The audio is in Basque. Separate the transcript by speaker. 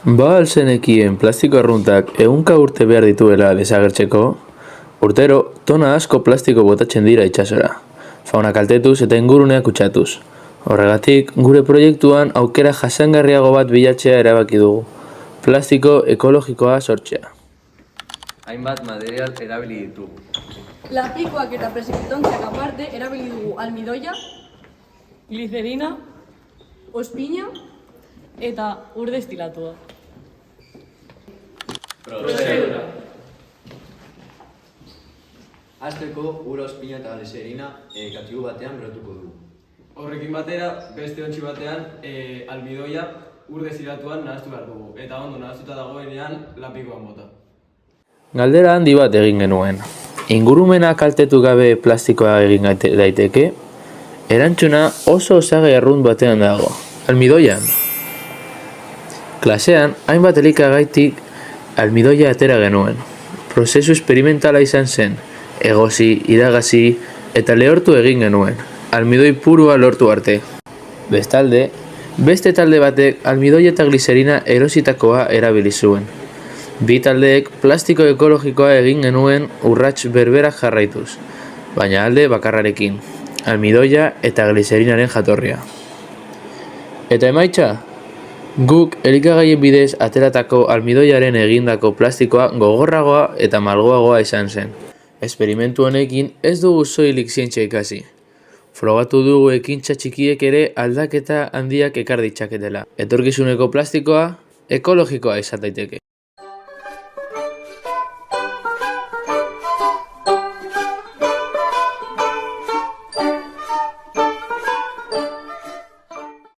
Speaker 1: Ba al zenekien plastiko arruntak ehunka urte behar dituela desagertzeko? Urtero, tona asko plastiko botatzen dira itsasora, fauna kaltetuz eta ingurunea kutsatuz. Horregatik, gure proiektuan aukera jasangarriago bat bilatzea erabaki dugu. Plastiko ekologikoa sortzea.
Speaker 2: Hainbat material erabili ditugu.
Speaker 3: Lapikoak eta prezipitontziak aparte erabili dugu almidoia,
Speaker 4: glicerina,
Speaker 3: ospina
Speaker 4: eta ur destilatua.
Speaker 2: Prozedura. Hasteko ur, ospina eta glicerina katibu batean berotuko dugu.
Speaker 5: Horrekin batera, beste ontzi batean, almidoia ur destilatuan nahastu behar dugu. Eta ondo nahastuta dagoenean lapikoan bota.
Speaker 1: Galdera handi bat egin genuen. Ingurumena kaltetu gabe plastikoa egin daiteke? Erantzuna oso osagai arrunt batean dago, almidoian. Klasean, hainbat elikagaitik almidoia atera genuen. Prozesu esperimentala izan zen, egosi, iragazi eta lehortu egin genuen, almidoi purua lortu arte. Bestalde, beste talde batek almidoia eta glicerina erositakoa erabili zuen. Bi taldeek plastiko ekologikoa egin genuen urrats berberak jarraituz, baina alde bakarrarekin, almidoia eta glicerinaren jatorria. Eta emaitza? Guk elikagaien bidez ateratako almidoiaren egindako plastikoa gogorragoa eta malgoagoa izan zen. Esperimentu honekin ez dugu soilik zientzia ikasi. Frogatu dugu ekintza txikiek ere aldaketa handiak ekar ditzaketela. Etorkizuneko plastikoa ekologikoa izan daiteke.